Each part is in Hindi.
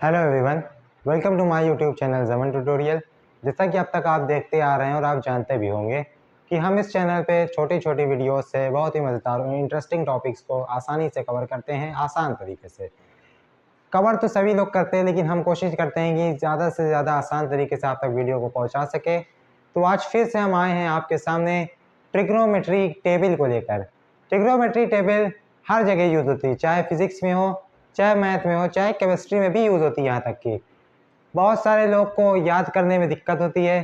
Hello everyone, welcome to my YouTube channel जमन ट्यूटोरियल। जैसा कि अब तक आप देखते आ रहे हैं और आप जानते भी होंगे कि हम इस चैनल पे छोटी छोटी वीडियोस से बहुत ही मज़ेदार और इंटरेस्टिंग टॉपिक्स को आसानी से कवर करते हैं, आसान तरीके से। कवर तो सभी लोग करते हैं, लेकिन हम कोशिश करते हैं कि ज़्यादा से ज़्यादा आसान तरीके से आप तक वीडियो को पहुँचा सके। तो आज फिर से हम आए हैं आपके सामने ट्रिग्नोमेट्री टेबल को लेकर। ट्रिग्नोमेट्री टेबल हर जगह यूज़ होती है, चाहे फिजिक्स में हो, चाहे मैथ में हो, चाहे केमिस्ट्री में भी यूज़ होती है। यहाँ तक कि बहुत सारे लोग को याद करने में दिक्कत होती है।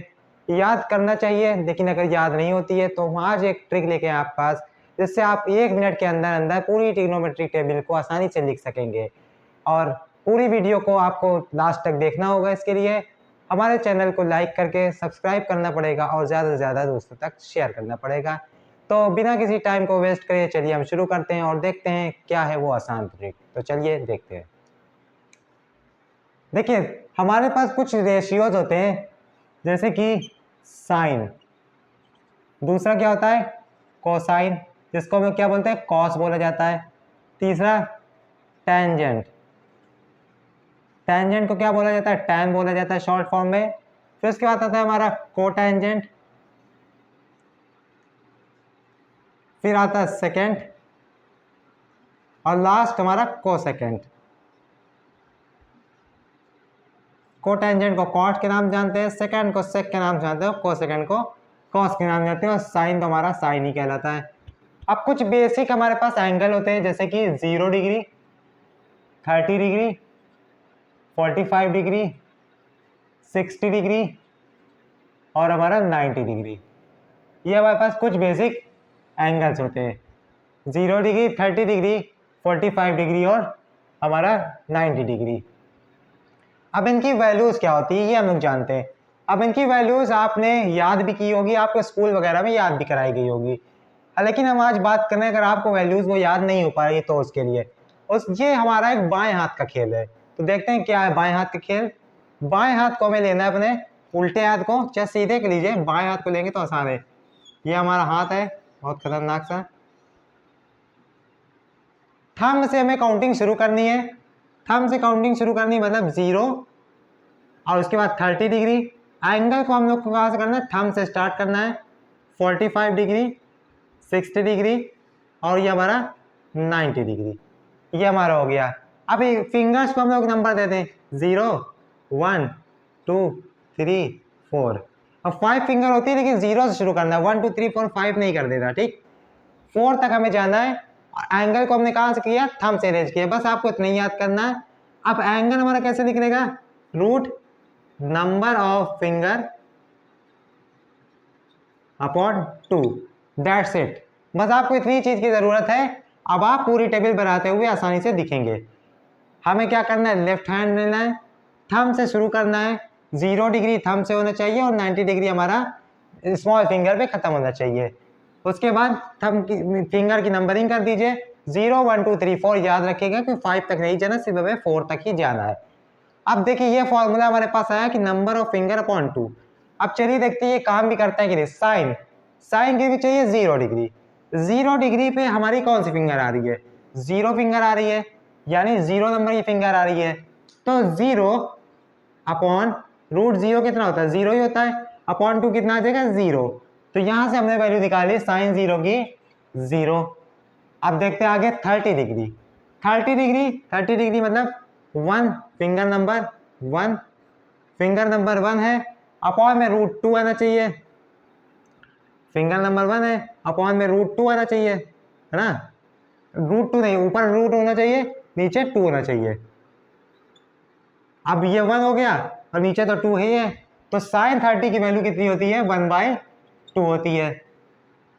याद करना चाहिए, लेकिन अगर याद नहीं होती है तो आज एक ट्रिक लेके आए आप पास, जिससे आप 1 मिनट के अंदर अंदर पूरी ट्रिग्नोमेट्री टेबल को आसानी से लिख सकेंगे। और पूरी वीडियो को आपको लास्ट तक देखना होगा। इसके लिए हमारे चैनल को लाइक करके सब्सक्राइब करना पड़ेगा और ज़्यादा से ज़्यादा दोस्तों तक शेयर करना पड़ेगा। तो बिना किसी टाइम को वेस्ट करे चलिए हम शुरू करते हैं और देखते हैं क्या है वो आसान ट्रिक। तो चलिए देखते हैं। देखिए, हमारे पास कुछ रेशियोज होते हैं, जैसे कि साइन, दूसरा क्या होता है कोसाइन, जिसको हम लोग क्या बोलते हैं कॉस बोला जाता है। तीसरा टेंजेंट, टेंजेंट को क्या बोला जाता है टैन बोला जाता है शॉर्ट फॉर्म में। फिर उसके बाद आता है हमारा कोटेंजेंट, फिर आता है सेकेंड और लास्ट हमारा कोसेकेंट। कोटेंजेंट को कॉट के नाम जानते हैं, सेकेंड को सेक के नाम जानते हो, कोसेकेंट को कॉस के नाम जानते हैं और साइन तो हमारा साइन ही कहलाता है। अब कुछ बेसिक हमारे पास एंगल होते हैं, जैसे कि 0 डिग्री, 30 डिग्री, 45 डिग्री, 60 डिग्री और हमारा 90 डिग्री। ये हमारे पास कुछ बेसिक एंगल्स होते हैं, 0 डिग्री, 30 डिग्री, 45 डिग्री और हमारा 90 डिग्री। अब इनकी वैल्यूज़ क्या होती है ये हम लोग जानते हैं। अब इनकी वैल्यूज़ आपने याद भी की होगी, आपके स्कूल वगैरह में याद भी कराई गई होगी। लेकिन हम आज बात करें, अगर आपको वैल्यूज़ वो याद नहीं हो पा रही तो उसके लिए ये हमारा एक बाएं हाथ का खेल है। तो देखते हैं क्या है बाएं हाथ का खेल। बाएं हाथ को हमें लेना है अपने उल्टे हाथ को, चाहे सीधे के लीजिए, बाएं हाथ को लेंगे तो आसान है। ये हमारा हाथ है, बहुत खतरनाक सा। थंब से हमें काउंटिंग शुरू करनी है। थंब से काउंटिंग शुरू करनी मतलब 0 और उसके बाद 30 डिग्री। एंगल को हम लोग को कहाँ से करना है, थंब से स्टार्ट करना है। 45 डिग्री, 60 डिग्री और ये हमारा 90 डिग्री। ये हमारा हो गया। अब फिंगर्स को हम लोग नंबर देते हैं 0, 1, 2, 3, 4। अब 5 फिंगर होती है, लेकिन 0 से शुरू करना है, 1, 2, 3, 4, 5 नहीं कर देना, ठीक। 4 तक हमें जाना है। एंगल को हमने कहाँ से किया, थंब से रेज किया, बस आपको इतना ही याद करना है। अब एंगल हमारा कैसे निकलेगा, root number of finger upon 2, that's it. बस आपको इतनी चीज की जरूरत है। अब आप पूरी टेबल बनाते हुए आसानी से दिखेंगे। हमें क्या करना है, लेफ्ट हैंड लेना है, थंब से शुरू करना है। 0 डिग्री थंब से होना चाहिए और 90 डिग्री हमारा स्मॉल फिंगर पे खत्म होना चाहिए। उसके बाद थंब की फिंगर की नंबरिंग कर दीजिए, 0, 1, 2, 3, 4 याद रखिएगा कि 5 तक नहीं जाना, सिर्फ हमें 4 तक ही जाना है। अब देखिए ये फॉर्मूला हमारे पास आया कि नंबर ऑफ फिंगर अपॉन 2। अब चलिए देखते हैं ये काम भी करता है कि नहीं। साइन, साइन की भी चाहिए 0 डिग्री। 0 डिग्री पे हमारी कौन सी फिंगर आ रही है, 0 फिंगर आ रही है, यानी 0 नंबर की फिंगर आ रही है। तो 0 अपॉन रूट 0 कितना होता है, 0 ही होता है। अपॉन 2 कितना आ जाएगा, 0। तो यहां से हमने वैल्यू निकाली साइन 0 की 0। अब देखते हैं आगे 30 डिग्री। 30 डिग्री, 30 डिग्री मतलब 1 फिंगर नंबर 1, फिंगर नंबर 1 है, अपॉन में रूट 2 आना चाहिए। फिंगर नंबर 1 है, अपॉन में रूट 2 आना चाहिए, है ना। रूट 2 नहीं, ऊपर रूट होना चाहिए, नीचे 2 होना चाहिए। अब ये 1 हो गया और नीचे तो 2 ही है। तो साइन 30 की वैल्यू कितनी होती है, 1/2 होती है।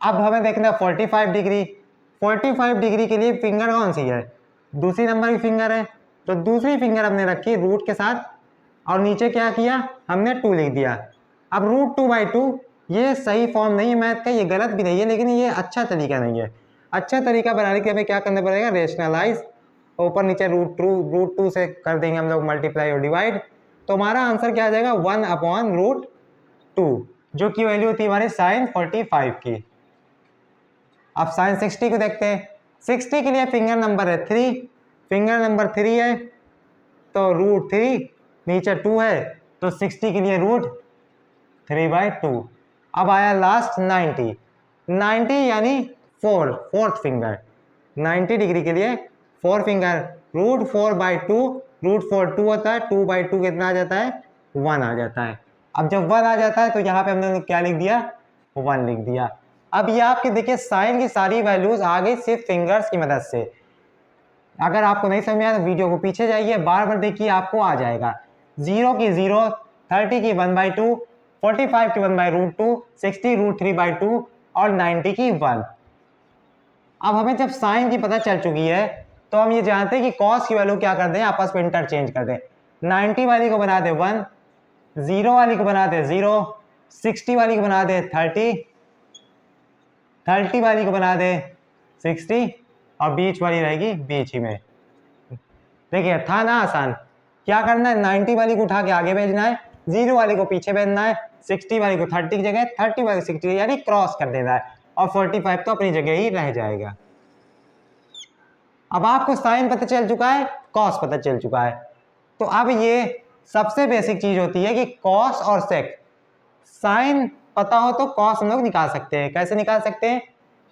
अब हमें देखना है 45 डिग्री। 45 डिग्री के लिए फिंगर कौन सी है, दूसरी नंबर की फिंगर है। तो दूसरी फिंगर हमने रखी रूट के साथ और नीचे क्या किया, हमने 2 लिख दिया। अब रूट 2/2 ये सही फॉर्म नहीं है मैथ का, ये गलत भी नहीं है, लेकिन ये अच्छा तरीका नहीं है। अच्छा तरीका बनाने के लिए हमें क्या करना पड़ेगा, रेशनलाइज, ऊपर नीचे रूट टू से कर देंगे हम लोग मल्टीप्लाई और डिवाइड। तो हमारा आंसर क्या आ जाएगा, 1/√2, जो की वैल्यू होती है हमारी साइन 45 की। अब साइन 60 को देखते हैं। 60 के लिए फिंगर नंबर है 3, फिंगर नंबर 3 है, तो √3, नीचे 2 है तो 60 के लिए √3/2। अब आया लास्ट 90, 90 यानी फोर्थ फिंगर, 90 डिग्री के लिए 4 फिंगर, √4/2, √4 2 होता है, 2/2 कितना आ जाता है 1 आ जाता है। अब जब 1 आ जाता है तो यहाँ पे हमने क्या लिख दिया 1 लिख दिया। अब ये आपके देखिए साइन की सारी वैल्यूज आ गई सिर्फ फिंगर्स की मदद से। अगर आपको नहीं समझ आया तो वीडियो को पीछे जाइए, बार बार देखिए आपको आ जाएगा। 0 की 0, 30 की 1/2, 45 की 1/√2, 60 √3/2 और 90 की 1। अब हमें जब साइन की पता चल चुकी है तो हम ये जानते हैं कि कॉस की वैल्यू क्या कर दें, आपस में इंटरचेंज कर दें। 90 वाली को बना दे 1, 0 वाली को बना दे 0, 60 वाली को बना दे 30, 30 वाली को बना दे 60 और बीच वाली रहेगी बीच ही में। देखिए था ना आसान। क्या करना है, 90 वाली को उठा के आगे भेजना है, 0 वाली को पीछे भेजना है, 60 वाली को 30 की जगह, 30 वाली 60 यानी क्रॉस कर देना है और 45 तो अपनी जगह ही रह जाएगा। अब आपको साइन पता चल चुका है, कॉस पता चल चुका है, तो अब ये सबसे बेसिक चीज होती है कि कॉस और सेक। साइन पता हो तो कॉस हम लोग निकाल सकते हैं। कैसे निकाल सकते हैं,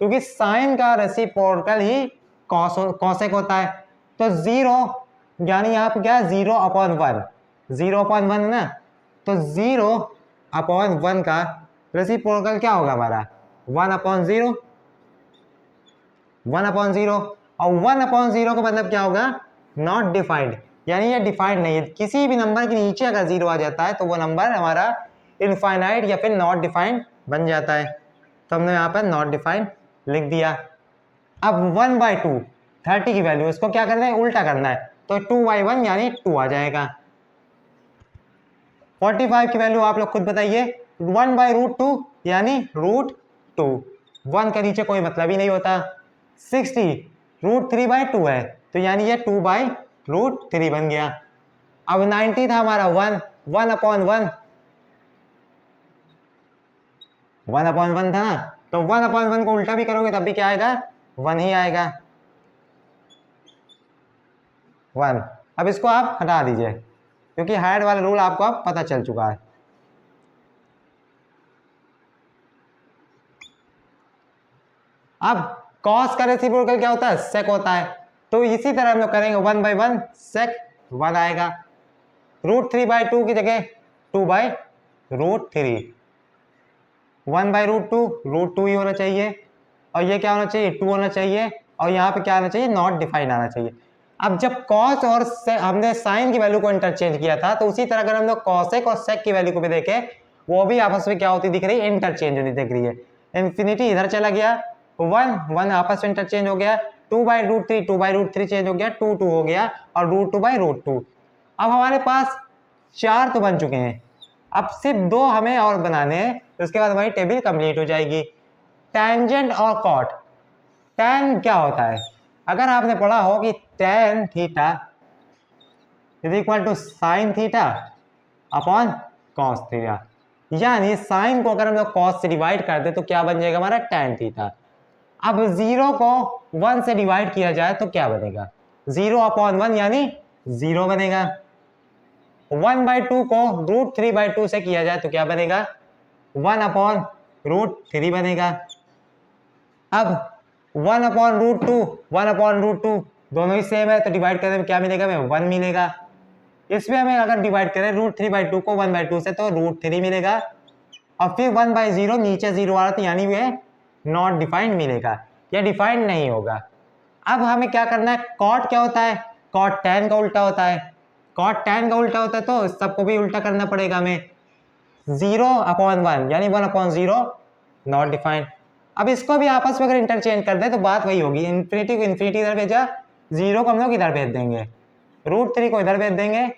क्योंकि साइन का रेसिप्रोकल ही कॉसेक होता है। तो 0 यानी यहाँ पे क्या है 0/1, 0/1 है ना, तो 0/1 का रेसिप्रोकल क्या होगा हमारा 1/0, 1/0 और 1/0 का मतलब क्या होगा नॉट डिफाइंड, यानी ये डिफाइंड नहीं है। किसी भी नंबर के नीचे अगर 0 आ जाता है तो वो नंबर हमारा इनफाइनाइट या फिर नॉट डिफाइंड बन जाता है। तो हमने यहाँ पर नॉट डिफाइंड लिख दिया। अब 1/2 30 की वैल्यू, इसको क्या करना है उल्टा करना है, तो 2/1 यानी 2 आ जाएगा। 45 की वैल्यू आप लोग खुद बताइए, 1/√2 यानी √2, 1 के नीचे कोई मतलब ही नहीं होता। 60 √3/2 है तो यानी ये 2/√3 बन गया। अब 90 था हमारा 1/1, 1/1 था ना, तो 1/1 को उल्टा भी करोगे तब भी क्या आएगा 1 ही आएगा, 1। अब इसको आप हटा दीजिए क्योंकि हाइड वाला रूल आपको अब पता चल चुका है। अब कॉस का रेसिप्रोकल क्या होता है सेक होता है, तो इसी तरह हम लोग करेंगे 1/1 सेक 1 आएगा, √3/2 की जगह 2/√3, 1/√2 √2 ही होना चाहिए और ये क्या होना चाहिए 2 होना चाहिए और यहाँ पे क्या आना चाहिए नॉट डिफाइंड आना चाहिए। अब जब कॉस और हमने साइन की वैल्यू को इंटरचेंज किया था, तो उसी तरह अगर हम लोग कॉसेक और सेक की वैल्यू को भी देखें वो भी आपस में क्या होती दिख रही है इंटरचेंज होती दिख रही है। इन्फिनिटी इधर चला गया, 1 आपस में इंटरचेंज हो गया, 2/√3 2/√3 चेंज हो गया, 2 2 हो गया और √2/√2। अब हमारे पास 4 तो बन चुके हैं, अब सिर्फ 2 हमें और बनाने हैं, तो उसके बाद हमारी टेबल कंप्लीट हो जाएगी। टेंजेंट और कॉट। टैन क्या होता है, अगर आपने पढ़ा हो कि tan theta is equal to sine theta upon cos theta, यानी साइन को अगर हम लोग कॉस से डिवाइड कर दे तो क्या बन जाएगा हमारा tan थीटा। अब 0 को 1 से डिवाइड किया जाए तो क्या बनेगा 0/1 यानी 0 बनेगा। 1/2 को √3/2 से किया जाए तो क्या बनेगा 1/√3 बनेगा। अब 1/√2 दोनों ही सेम है तो डिवाइड करने में क्या मिलेगा हमें 1 मिलेगा। इसमें हमें अगर डिवाइड करें √3/2 को 1/2 से तो √3 मिलेगा और फिर 1/0 नीचे 0 आ रहा था यानी वे नॉट डिफाइंड मिलेगा, या डिफाइंड नहीं होगा। अब हमें क्या करना है, कॉट क्या होता है कॉट tan का उल्टा होता है, कॉट tan का उल्टा होता है तो सबको भी उल्टा करना पड़ेगा हमें। 0/1 यानी 1/0 नॉट डिफाइंड। अब इसको भी आपस में अगर इंटरचेंज कर दे तो बात वही होगी, इन्फिनिटी को इन्फिनिटी इधर भेजा, 0 को हम लोग इधर भेज देंगे, √3 को इधर भेज देंगे,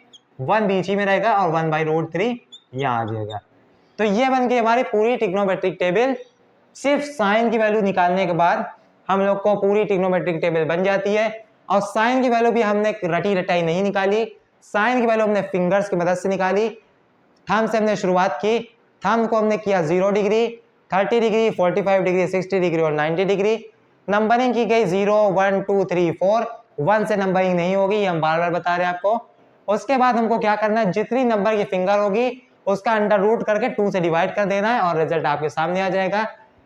1 बीच ही में रहेगा और 1/√3 यहाँ आ जाएगा। तो ये बन गई हमारी पूरी ट्रिग्नोमेट्रिक टेबल। सिर्फ साइन की वैल्यू निकालने के बाद हम लोग को पूरी ट्रिग्नोमेट्रिक टेबल बन जाती है। और साइन की वैल्यू भी हमने रटी रटाई नहीं निकाली, साइन की वैल्यू हमने फिंगर्स की मदद से निकाली। थंब से हमने शुरुआत की, थंब को हमने किया 0 डिग्री, 30 डिग्री, 45 डिग्री, 60 डिग्री और 90 डिग्री। नंबरिंग की गई 0 1 2 3 4, 1 से नंबरिंग नहीं होगी, हम बार बार बता रहे हैं आपको। उसके बाद हमको क्या करना है, जितनी नंबर की फिंगर होगी उसका अंडर रूट करके 2 से डिवाइड कर देना है और रिजल्ट आपके सामने आ जाएगा।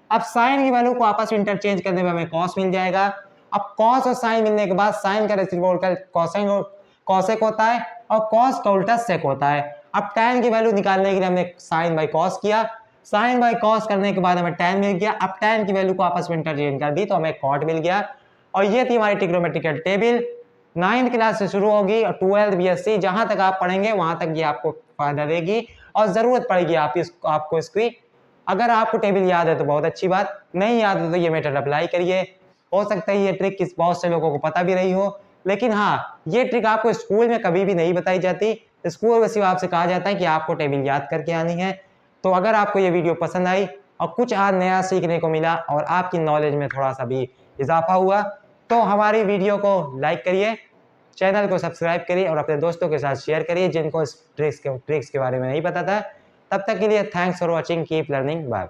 अब साइन की वैल्यू को आपस में इंटरचेंज करने में हमें कॉस मिल जाएगा। अब कॉस और साइन मिलने के बाद साइन का रेसिप्रोकल कॉसेक होता है और कॉस का उल्टा सेक होता है। अब tan की वैल्यू निकालने के लिए हमने साइन बाई कॉस किया, साइन बाई कॉस करने के बाद हमें tan मिल गया। अब tan की वैल्यू को आपस में इंटरचेंज कर दी तो हमें कॉट मिल गया। और ये थी हमारी ट्रिग्नोमेट्रिकल टेबल। 9th क्लास से शुरू होगी और 12th BSc जहां तक आप पढ़ेंगे वहां तक ये आपको फायदा देगी और जरूरत पड़ेगी आपको इसकी। अगर आपको टेबल याद है तो बहुत अच्छी बात, नहीं याद है तो ये मेथड अप्लाई करिए। हो सकता है ये ट्रिक बहुत से लोगों को पता भी रही हो, लेकिन हाँ ये ट्रिक आपको स्कूल में कभी भी नहीं बताई जाती। स्कूल में सिर्फ आपसे कहा जाता है कि आपको टेबल याद करके आनी है। तो अगर आपको ये वीडियो पसंद आई और कुछ आज नया सीखने को मिला और आपकी नॉलेज में थोड़ा सा भी इजाफा हुआ तो हमारी वीडियो को लाइक करिए, चैनल को सब्सक्राइब करिए और अपने दोस्तों के साथ शेयर करिए जिनको इस ट्रिक्स के बारे में नहीं पता था। तब तक के लिए thanks for watching, keep learning, bye.